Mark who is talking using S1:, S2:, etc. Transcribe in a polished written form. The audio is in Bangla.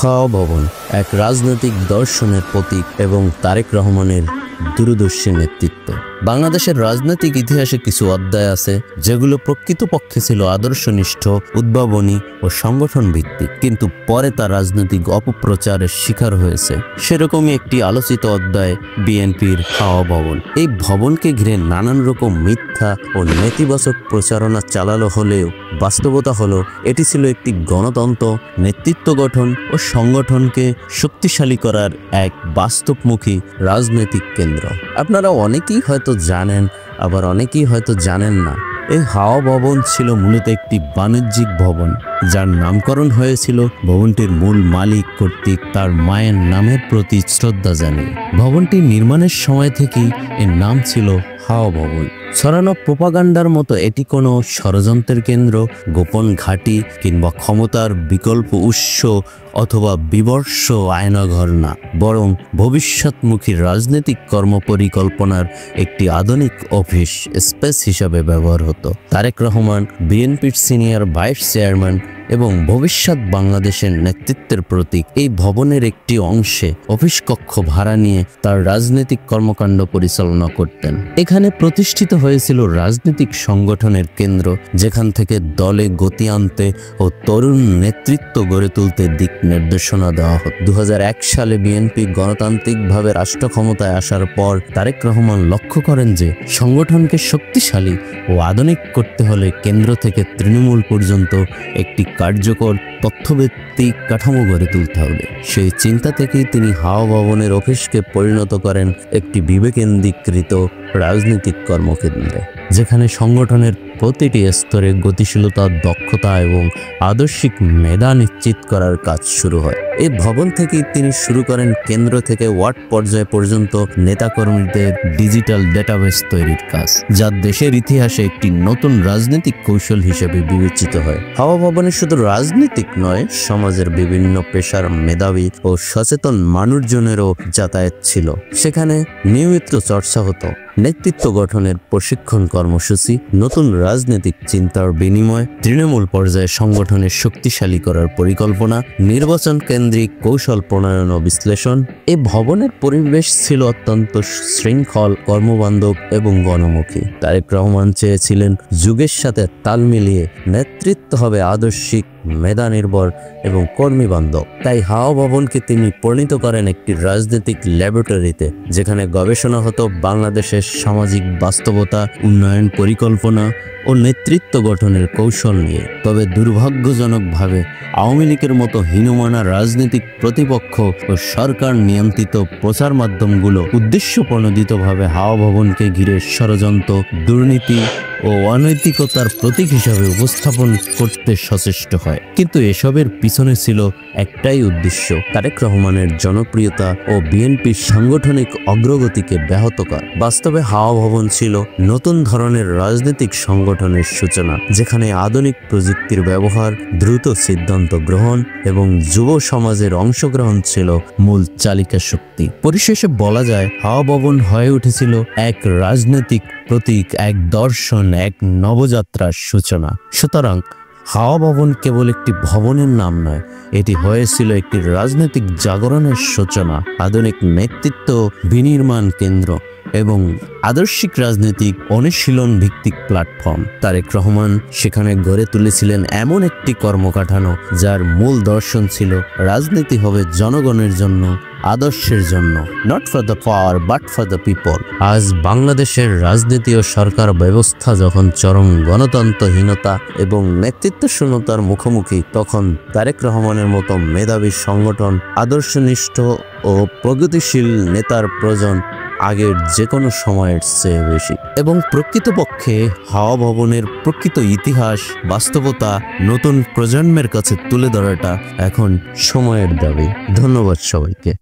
S1: হাওয়া ভবন এক রাজনৈতিক দর্শনের প্রতীক এবং তারেক রহমানের দূরদর্শী নেতৃত্ব। বাংলাদেশের রাজনৈতিক ইতিহাসে কিছু অধ্যায় আছে যেগুলো প্রকৃতপক্ষে ছিল আদর্শনিষ্ঠ, উদ্ভাবনী ও সংগঠন ভিত্তিক, কিন্তু পরে তা রাজনৈতিক অপপ্রচারের শিকার হয়েছে। সেরকমই একটি আলোচিত অধ্যায় বিএনপির হাওয়া ভবন। এই ভবনকে ঘিরে নানান রকম মিথ্যা ও নেতিবাচক প্রচারণা চালানো হলেও বাস্তবতা হলো এটি ছিল একটি গণতন্ত্র, নেতৃত্ব গঠন ও সংগঠনকে শক্তিশালী করার এক বাস্তবমুখী রাজনৈতিক কেন্দ্র। আপনারা অনেকেই হয়তো জানেন, আবার অনেকেই হয়তো জানেন না। এই হাওয়া ভবন ছিল মূলত একটি বাণিজ্যিক ভবন, যার নামকরণ হয়েছিল ভবনটির মূল মালিক কর্তৃক তার মায়ের নামের প্রতি শ্রদ্ধা জানিয়ে। ভবনটি নির্মাণের সময় থেকেই এর নাম ছিল হাওয়া ভবন। ছড়ানো প্রোপাগান্ডার মতো এটি কোনো ষড়যন্ত্রের কেন্দ্র, গোপন ঘাঁটি কিংবা ক্ষমতার বিকল্প উৎস অথবা বিবর্ষ আয়নাঘর না, বরং ভবিষ্যৎমুখী রাজনৈতিক কর্মপরিকল্পনার একটি আধুনিক অফিস স্পেস হিসাবে ব্যবহার হতো। তারেক রহমান বিএনপির সিনিয়র ভাইস চেয়ারম্যান এবং ভবিষ্যৎ বাংলাদেশের নেতৃত্বের প্রতীক। এই ভবনের একটি অংশে অফিস কক্ষ ভাড়া নিয়ে তার রাজনৈতিক কর্মকাণ্ড পরিচালনা করতেন। এখানে প্রতিষ্ঠিত হয়েছিল রাজনৈতিক সংগঠনের কেন্দ্র, যেখান থেকে দলে গতি আনতে ও তরুণ নেতৃত্ব গড়ে তুলতে দিক নির্দেশনা দেওয়া হতো। 2001 সালে বিএনপি গণতান্ত্রিকভাবে রাষ্ট্র ক্ষমতায় আসার পর তারেক রহমান লক্ষ্য করেন যে সংগঠনকে শক্তিশালী ও আধুনিক করতে হলে কেন্দ্র থেকে তৃণমূল পর্যন্ত একটি কার্যকর তথ্যভিত্তিক কাঠামো গড়ে তুলতে হবে। সেই চিন্তা থেকেই তিনি হাওয়া ভবনের অফিসকে পরিণত করেন একটি বিবেকেন্দ্রীকৃত রাজনৈতিক কর্মকেন্দ্রে, যেখানে সংগঠনের প্রতিটি স্তরে গতিশীলতা, দক্ষতা এবং আদর্শিক মেধা নিশ্চিত করার কাজ শুরু হয়। এই ভবন থেকেই তিনি শুরু করেন কেন্দ্র থেকে ওয়ার্ড পর্যায় পর্যন্ত নেতাকর্মীদের ডিজিটাল ডেটাবেস তৈরির কাজ, যা দেশের ইতিহাসে একটি নতুন রাজনৈতিক কৌশল হিসেবে বিবেচিত হয়। হাওয়া ভবনে শুধু রাজনীতিক নয়, সমাজের বিভিন্ন পেশার মেধাবী ও সচেতন মানুষজনেরও যাতায়াত ছিল। সেখানে নিয়মিত চর্চা হতো নেতৃত্ব গঠনের প্রশিক্ষণ কর্মসূচি, নতুন রাজনৈতিক চিন্তার বিনিময়, তৃণমূল পর্যায়ে সংগঠনের শক্তিশালী করার পরিকল্পনা, নির্বাচন কেন্দ্রিক কৌশল প্রণয়ন ও বিশ্লেষণ। এই ভবনের পরিবেশ ছিল অত্যন্ত শৃঙ্খল, কর্মবান্ধব এবং গণমুখী। তারেক রহমান চেয়েছিলেন যুগের সাথে তাল মিলিয়ে নেতৃত্ব হবে আদর্শিক, মেধা নির্ভর এবং কর্মী বান্ধব। তাই হাওয়া ভবনকে তিনি পরিণত করেন একটি রাজনৈতিক ল্যাবরেটরিতে, যেখানে গবেষণা হতো বাংলাদেশের সামাজিক বাস্তবতা, উন্নয়ন পরিকল্পনা ও নেতৃত্ব গঠনের কৌশল নিয়ে। তবে দুর্ভাগ্যজনকভাবে আওয়ামী লীগের মতো হীনমনা রাজনৈতিক প্রতিপক্ষ ও সরকার নিয়ন্ত্রিত প্রচার মাধ্যমগুলো উদ্দেশ্যপ্রণোদিতভাবে হাওয়া ভবনকে ঘিরে ষড়যন্ত্র, দুর্নীতি ও অনৈতিকতার প্রতীক হিসাবে উপস্থাপন করতে সচেষ্ট হয়। কিন্তু এসবের পিছনে ছিল একটাই উদ্দেশ্য, তারেক রহমানের জনপ্রিয়তা ও বিএনপির সাংগঠনিক অগ্রগতিকে ব্যাহত করা। বাস্তবে হাওয়া ভবন ছিল নতুন ধরনের রাজনৈতিক সংগঠনের সূচনা, যেখানে আধুনিক প্রযুক্তির ব্যবহার, দ্রুত সিদ্ধান্ত গ্রহণ এবং যুব সমাজের অংশগ্রহণ ছিল মূল চালিকা শক্তি। পরিশেষে বলা যায়, হাওয়া ভবন হয়ে উঠেছিল এক রাজনৈতিক প্রতীক, এক দর্শন, এক নবযাত্রার সূচনা। সুতরাং হাওয়া ভবন কেবল একটি ভবনের নাম নয়, এটি হয়েছিল একটি রাজনৈতিক জাগরণের সূচনা, আধুনিক নেতৃত্ব বিনির্মাণ কেন্দ্র এবং আদর্শিক রাজনৈতিক অনুশীলন ভিত্তিক প্ল্যাটফর্ম। তারেক রহমান সেখানে গড়ে তুলেছিলেন এমন একটি কর্মকাঠামো যার মূল দর্শন ছিল রাজনীতি হবে জনগণের জন্য, আদর্শের জন্য, not for the power but for the people. আজ বাংলাদেশের রাজনীতি ও সরকার ব্যবস্থা যখন চরম গণতন্ত্রহীনতা এবং নেতৃত্ব শূন্যতার মুখোমুখি, তখন তারেক রহমানের মতো মেধাবী সংগঠন, আদর্শনিষ্ঠ ও প্রগতিশীল নেতার প্রয়োজন আগের যে কোনো সময়ের চেয়ে বেশি। এবং প্রকৃতপক্ষে হাওয়া ভবনের প্রকৃত ইতিহাস, বাস্তবতা নতুন প্রজন্মের কাছে তুলে ধরাটা এখন সময়ের দাবি। ধন্যবাদ সবাইকে।